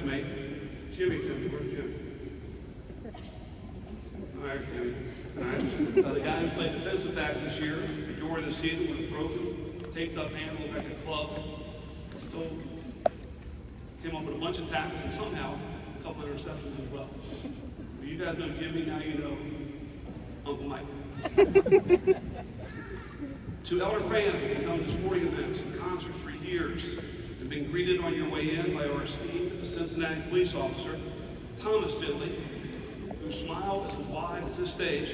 teammate, Jimmy Finley. Where's Jimmy? There's Jimmy. All right. The guy who played defensive back this year, majority of the season with a broken, taped up handle like a club, still came up with a bunch of tackles and somehow a couple of interceptions as well. Well, you guys know Jimmy, now you know Uncle Mike. To Elder fans who come to sporting events and concerts for years and been greeted on your way in by our esteemed Cincinnati police officer, Thomas Finley, whose smile is as wide as this stage,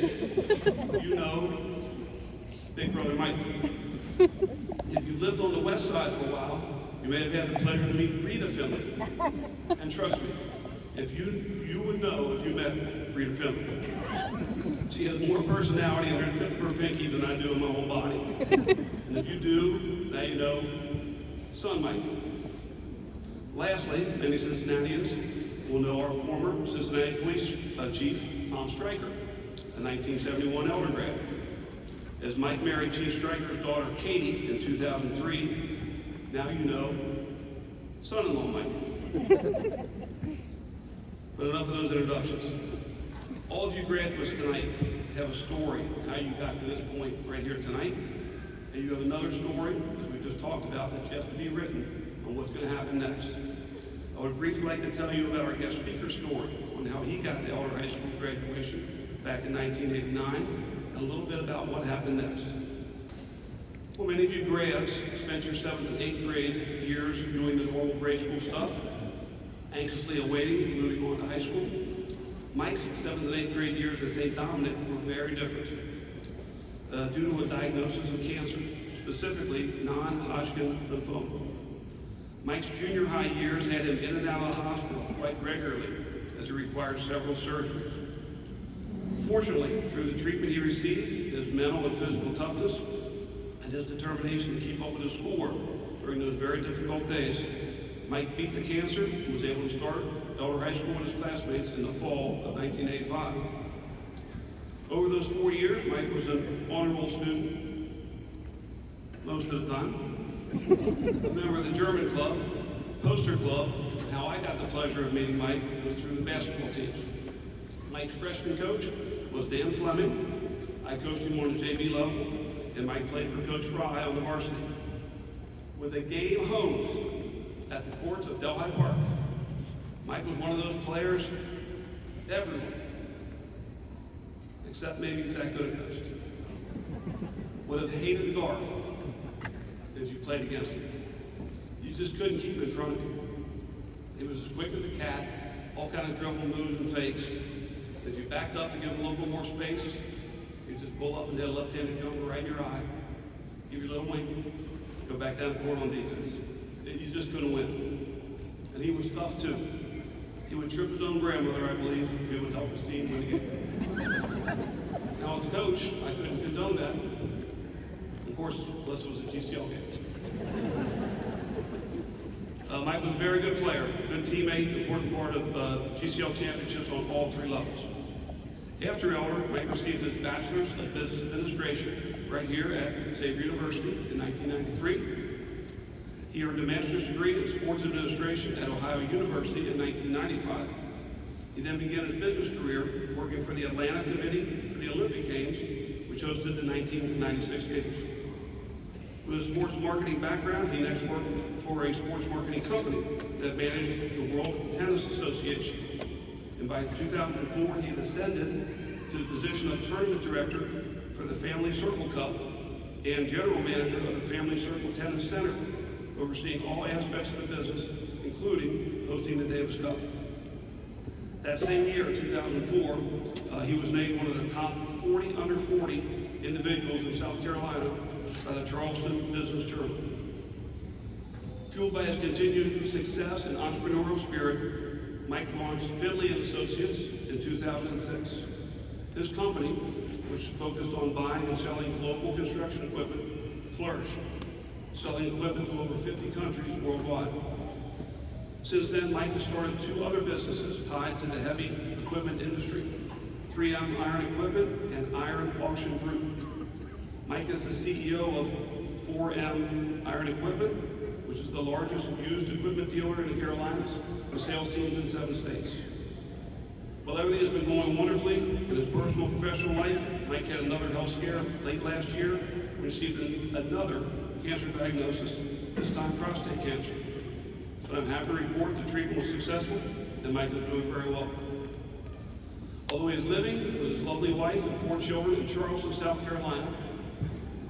you know Big Brother Mike. If you lived on the west side for a while, you may have had the pleasure to meet Rita Finley. And trust me, if you would know if you met Rita Finley. She has more personality in her tip of her pinky than I do in my whole body. And if you do, now you know Son Mike. Lastly, many Cincinnatians will know our former Cincinnati Police Chief, Tom Stryker, a 1971 Elder grad. As Mike married Chief Stryker's daughter, Katie, in 2003, now you know son-in-law Mike. But enough of those introductions. All of you graduates tonight have a story how you got to this point right here tonight. And you have another story, as we just talked about, that's yet to be written on what's going to happen next. I would briefly like to tell you about our guest speaker's story on how he got to Elder High School graduation back in 1989, and a little bit about what happened next. Well, many of you grads spent your 7th and 8th grade years doing the normal grade school stuff, anxiously awaiting moving on to high school. Mike's 7th and 8th grade years at St. Dominic were very different due to a diagnosis of cancer, specifically non-Hodgkin lymphoma. Mike's junior high years had him in and out of the hospital quite regularly as he required several surgeries. Fortunately, through the treatment he received, his mental and physical toughness, and his determination to keep up with his schoolwork during those very difficult days, Mike beat the cancer and was able to start Elder High School with his classmates in the fall of 1985. Over those 4 years, Mike was an honor roll student most of the time, a member of the German club, poster club. How I got the pleasure of meeting Mike was through the basketball teams. Mike's freshman coach was Dan Fleming. I coached him on the JV level, and Mike played for Coach Fry on the varsity. With a game home at the courts of Delhi Park, Mike was one of those players everyone, except maybe Zach Goodacust, would have hated the guard as you played against him. You just couldn't keep in front of him. He was as quick as a cat, all kind of dribble moves and fakes. If you backed up to give him a little bit more space, he'd just pull up and hit a left-handed jumper right in your eye, give you a little wink, go back down the court on defense. You just couldn't win. And he was tough too. He would trip his own grandmother, I believe, if he would help his team win the game. Now, as a coach, I couldn't condone that. Of course, unless it was a GCL game. Mike was a very good player, good teammate, important part of GCL championships on all 3 levels. After Elder, Mike received his Bachelor's of Business Administration right here at Xavier University in 1993. He earned a master's degree in sports administration at Ohio University in 1995. He then began his business career working for the Atlanta Committee for the Olympic Games, which hosted the 1996 Games. With a sports marketing background, he next worked for a sports marketing company that managed the World Tennis Association. And by 2004, he had ascended to the position of tournament director for the Family Circle Cup and general manager of the Family Circle Tennis Center, overseeing all aspects of the business, including hosting the Davis Cup. That same year, 2004, he was named one of the top 40 under 40 individuals in South Carolina by the Charleston Business Journal. Fueled by his continued success and entrepreneurial spirit, Mike launched Finley & Associates in 2006. His company, which focused on buying and selling global construction equipment, flourished, selling equipment to over 50 countries worldwide. Since then, Mike has started 2 other businesses tied to the heavy equipment industry, 3M Iron Equipment and Iron Auction Group. Mike is the CEO of 4M Iron Equipment, which is the largest used equipment dealer in the Carolinas, with sales teams in 7 states. While everything has been going wonderfully in his personal and professional life, Mike had another health scare late last year and received another cancer diagnosis, this time prostate cancer. But I'm happy to report the treatment was successful and Mike is doing very well. Although he is living with his lovely wife and 4 children in Charleston, South Carolina,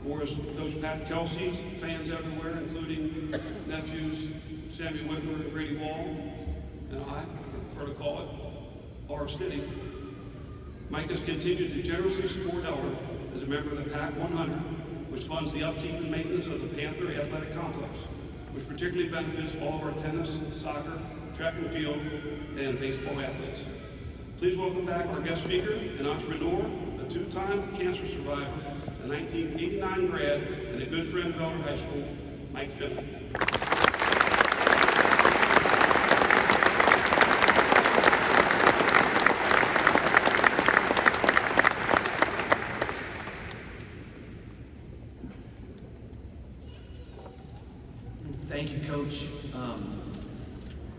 or as Coach Pat Kelsey, fans everywhere, including nephews Sammy Whitmer and Brady Wall, and I prefer to call it our city, Mike has continued to generously support Elder as a member of the PAC 100, which funds the upkeep and maintenance of the Panther Athletic Complex, which particularly benefits all of our tennis, soccer, track and field, and baseball athletes. Please welcome back our guest speaker and entrepreneur, a 2-time cancer survivor, a 1989 grad, and a good friend of Elder High School, Mike Finley. Thank you, Coach.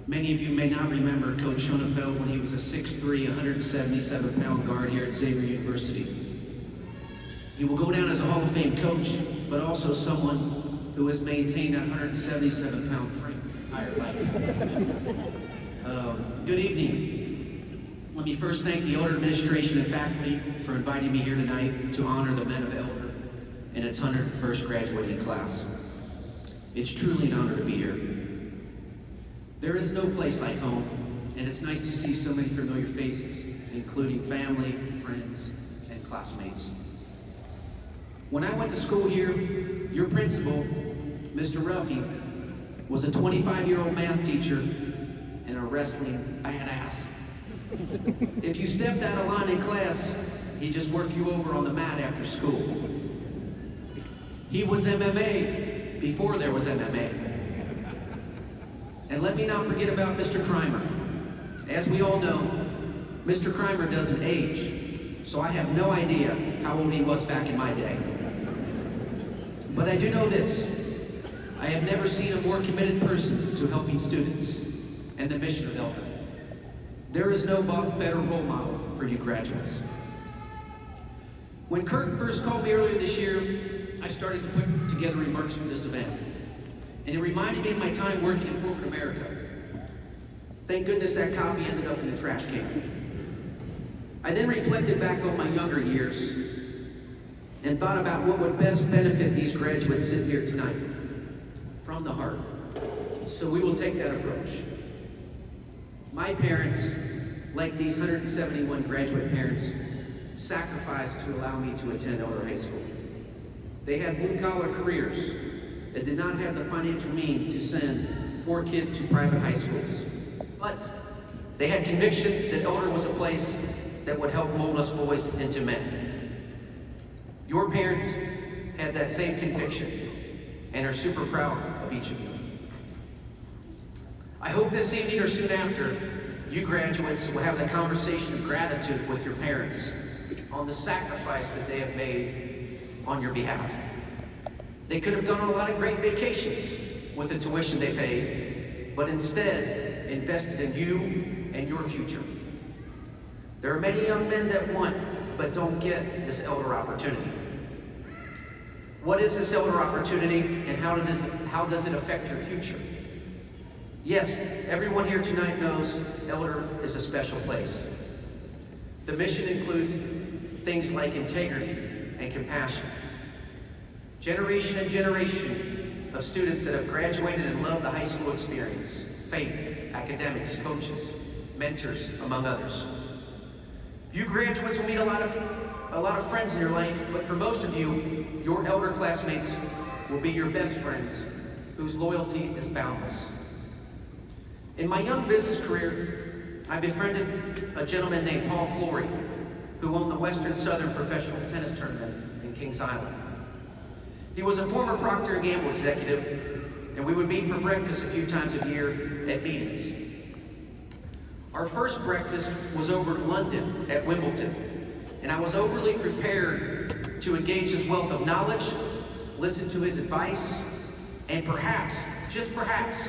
Many of you may not remember Coach Schoenfeld when he was a 6'3", 177-pound guard here at Xavier University. He will go down as a Hall of Fame coach, but also someone who has maintained that 177-pound frame his entire life. Good evening. Let me first thank the Elder administration and faculty for inviting me here tonight to honor the men of Elder in its 101st graduating class. It's truly an honor to be here. There is no place like home, and it's nice to see so many familiar faces, including family, friends, and classmates. When I went to school here, your principal, Mr. Ruffy, was a 25-year-old math teacher and a wrestling badass. If you stepped out of line in class, he'd just work you over on the mat after school. He was MMA before there was MMA. And let me not forget about Mr. Crimer. As we all know, Mr. Crimer doesn't age, so I have no idea how old he was back in my day. But I do know this: I have never seen a more committed person to helping students and the mission of Elder. There is no better role model for you graduates. When Kurt first called me earlier this year, I started to put together remarks for this event. And it reminded me of my time working in corporate America. Thank goodness that copy ended up in the trash can. I then reflected back on my younger years and thought about what would best benefit these graduates sitting here tonight, from the heart. So we will take that approach. My parents, like these 171 graduate parents, sacrificed to allow me to attend Elder High School. They had blue-collar careers that did not have the financial means to send 4 kids to private high schools. But they had conviction that Elder was a place that would help mold us boys into men. Your parents had that same conviction and are super proud of each of you. I hope this evening or soon after, you graduates will have the conversation of gratitude with your parents on the sacrifice that they have made on your behalf. They could have gone on a lot of great vacations with the tuition they paid, but instead invested in you and your future. There are many young men that want, but don't get this Elder opportunity. What is this Elder opportunity, and how does it affect your future? Yes, everyone here tonight knows Elder is a special place. The mission includes things like integrity and compassion. Generation and generation of students that have graduated and love the high school experience, faith, academics, coaches, mentors, among others. You graduates will meet a lot of friends in your life, but for most of you, your Elder classmates will be your best friends, whose loyalty is boundless. In my young business career, I befriended a gentleman named Paul Flory, who owned the Western Southern Professional Tennis Tournament in Kings Island. He was a former Procter & Gamble executive, and we would meet for breakfast a few times a year at meetings. Our first breakfast was over in London at Wimbledon, and I was overly prepared to engage his wealth of knowledge, listen to his advice, And perhaps, just perhaps,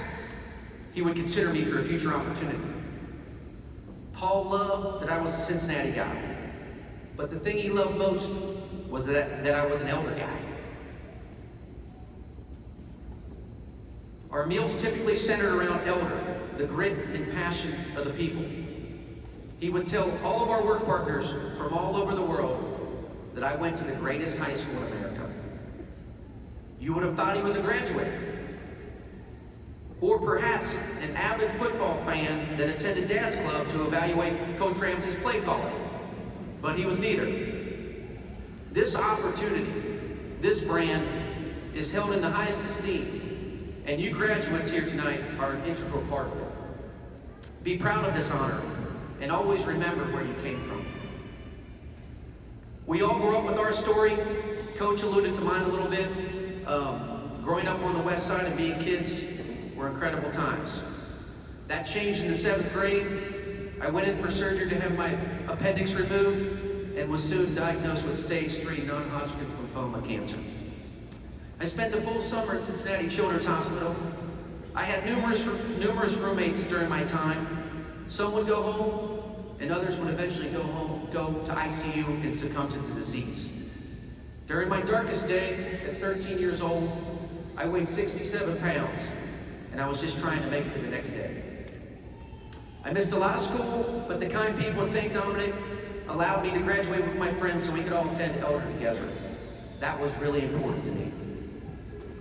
he would consider me for a future opportunity. Paul loved that I was a Cincinnati guy, but the thing he loved most was that I was an elder guy. Our meals typically centered around elder, the grit and passion of the people. He would tell all of our work partners from all over the world that I went to the greatest high school in America. You would have thought he was a graduate. Or perhaps an avid football fan that attended Dad's Club to evaluate Coach Ramsey's play calling. But he was neither. This opportunity, this brand, is held in the highest esteem, and you graduates here tonight are an integral part of it. Be proud of this honor, and always remember where you came from. We all grew up with our story. Coach alluded to mine a little bit. Growing up on the west side and being kids were incredible times. That changed in the 7th grade. I went in for surgery to have my appendix removed and was soon diagnosed with stage 3 non-Hodgkin's lymphoma cancer. I spent a full summer at Cincinnati Children's Hospital. I had numerous roommates during my time. Some would go home, and others would eventually go to ICU and succumb to the disease. During my darkest day, at 13 years old, I weighed 67 pounds, and I was just trying to make it to the next day. I missed a lot of school, but the kind people in St. Dominic allowed me to graduate with my friends so we could all attend Elder together. That was really important to me.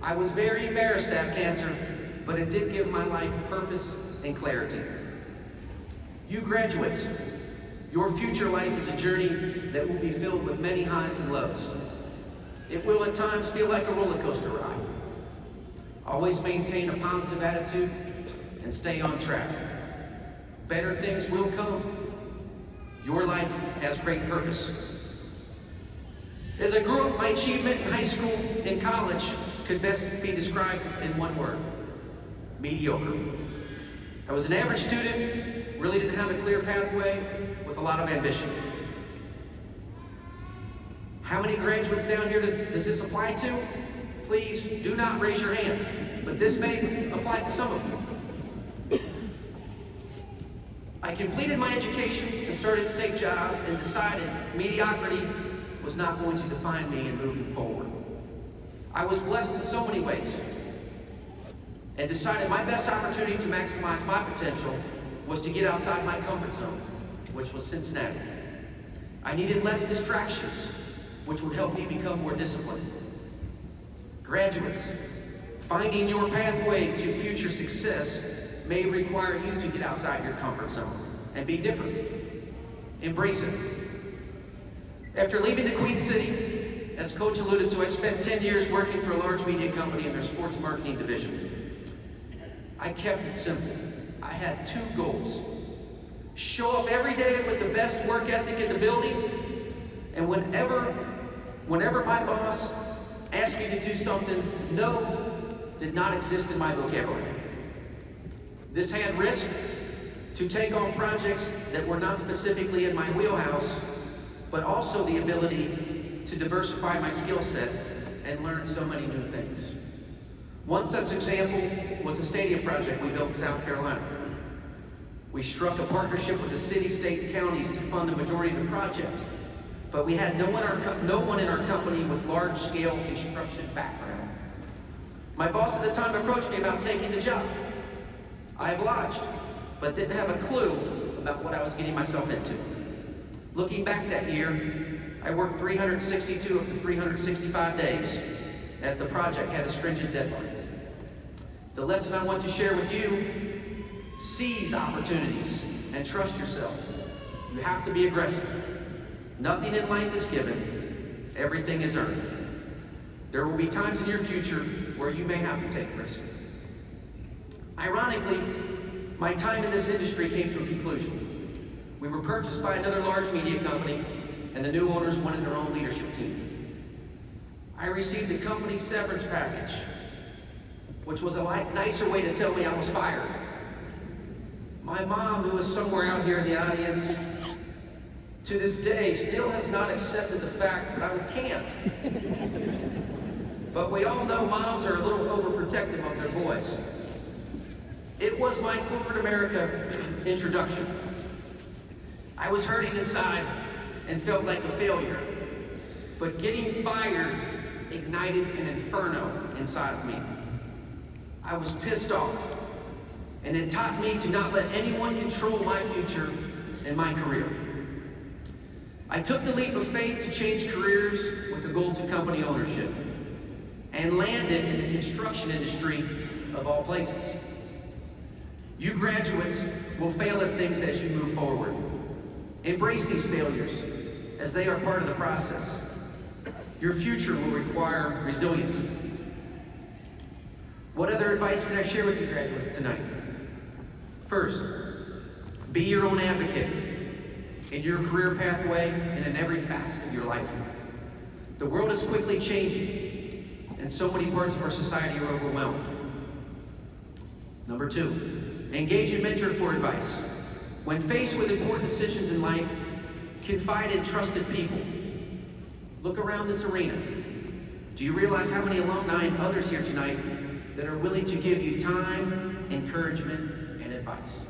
I was very embarrassed to have cancer, but it did give my life purpose and clarity. You graduates, your future life is a journey that will be filled with many highs and lows. It will at times feel like a roller coaster ride. Always maintain a positive attitude and stay on track. Better things will come. Your life has great purpose. As I grew up, my achievement in high school and college could best be described in one word: mediocre. I was an average student, really didn't have a clear pathway, with a lot of ambition. How many graduates down here does this apply to? Please do not raise your hand, but this may apply to some of you. I completed my education and started to take jobs and decided mediocrity was not going to define me in moving forward. I was blessed in so many ways and decided my best opportunity to maximize my potential was to get outside my comfort zone, which was Cincinnati. I needed less distractions, which would help me become more disciplined. Graduates, finding your pathway to future success may require you to get outside your comfort zone and be different. Embrace it. After leaving the Queen City, as Coach alluded to, I spent 10 years working for a large media company in their sports marketing division. I kept it simple. I had 2 goals. Show up every day with the best work ethic in the building, and whenever my boss asked me to do something, no did not exist in my vocabulary. This had risk to take on projects that were not specifically in my wheelhouse, but also the ability to diversify my skill set and learn so many new things. One such example was the stadium project we built in South Carolina. We struck a partnership with the city, state, and counties to fund the majority of the project, but we had no one in our company with large-scale construction background. My boss at the time approached me about taking the job. I obliged, but didn't have a clue about what I was getting myself into. Looking back that year, I worked 362 of the 365 days, as the project had a stringent deadline. The lesson I want to share with you: seize opportunities and trust yourself. You have to be aggressive. Nothing in life is given, everything is earned. There will be times in your future where you may have to take risks. Ironically, my time in this industry came to a conclusion. We were purchased by another large media company, and the new owners wanted their own leadership team. I received the company severance package, which was a nicer way to tell me I was fired. My mom, who is somewhere out here in the audience, to this day still has not accepted the fact that I was canned. But we all know moms are a little overprotective of their boys. It was my corporate America introduction. I was hurting inside and felt like a failure. But getting fired ignited an inferno inside of me. I was pissed off, and it taught me to not let anyone control my future and my career. I took the leap of faith to change careers with a goal to company ownership, and landed in the construction industry of all places. You graduates will fail at things as you move forward. Embrace these failures, as they are part of the process. Your future will require resiliency. What other advice can I share with you graduates tonight? First, be your own advocate in your career pathway and in every facet of your life. The world is quickly changing, and so many parts of our society are overwhelmed. Number two, engage a mentor for advice. When faced with important decisions in life, confide in trusted people. Look around this arena. Do you realize how many alumni and others here tonight that are willing to give you time, encouragement, and advice?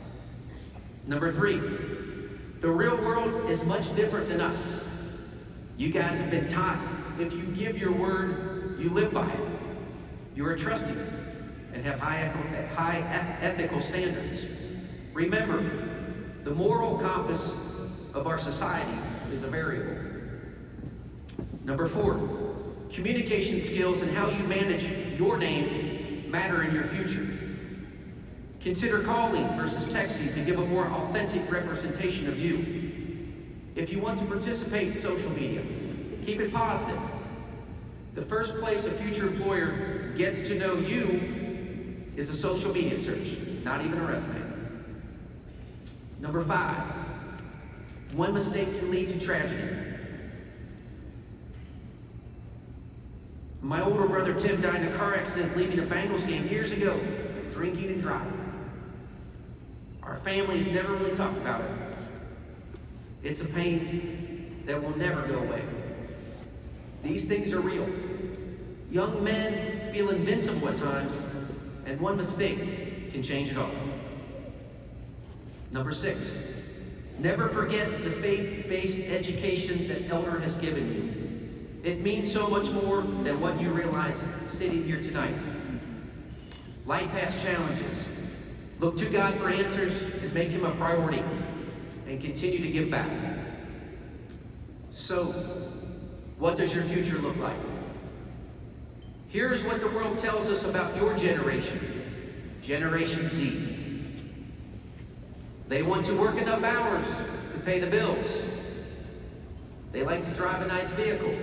Number three, the real world is much different than us. You guys have been taught if you give your word, you live by it. You are trusted and have high ethical standards. Remember, the moral compass of our society is a variable. Number four, communication skills and how you manage your name matter in your future. Consider calling versus texting to give a more authentic representation of you. If you want to participate in social media, keep it positive. The first place a future employer gets to know you is a social media search, not even a resume. Number five, one mistake can lead to tragedy. My older brother Tim died in a car accident leaving a Bengals game years ago, drinking and driving. Our family has never really talked about it. It's a pain that will never go away. These things are real. Young men feel invincible at times, and one mistake can change it all. Number six, never forget the faith-based education that Elder has given you. It means so much more than what you realize sitting here tonight. Life has challenges. Look to God for answers and make Him a priority, and continue to give back. So, what does your future look like? Here's what the world tells us about your generation, Generation Z. They want to work enough hours to pay the bills. They like to drive a nice vehicle.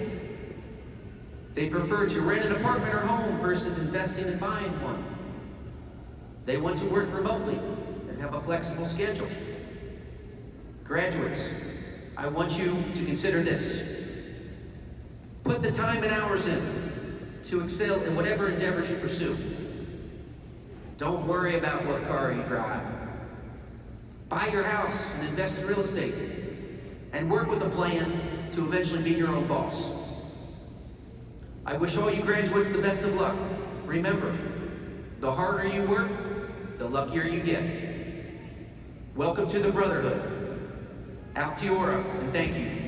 They prefer to rent an apartment or home versus investing in buying one. They want to work remotely and have a flexible schedule. Graduates, I want you to consider this. Put the time and hours in to excel in whatever endeavors you pursue. Don't worry about what car you drive. Buy your house and invest in real estate, and work with a plan to eventually be your own boss. I wish all you graduates the best of luck. Remember, the harder you work, the luckier you get. Welcome to the Brotherhood. Altiora, and thank you.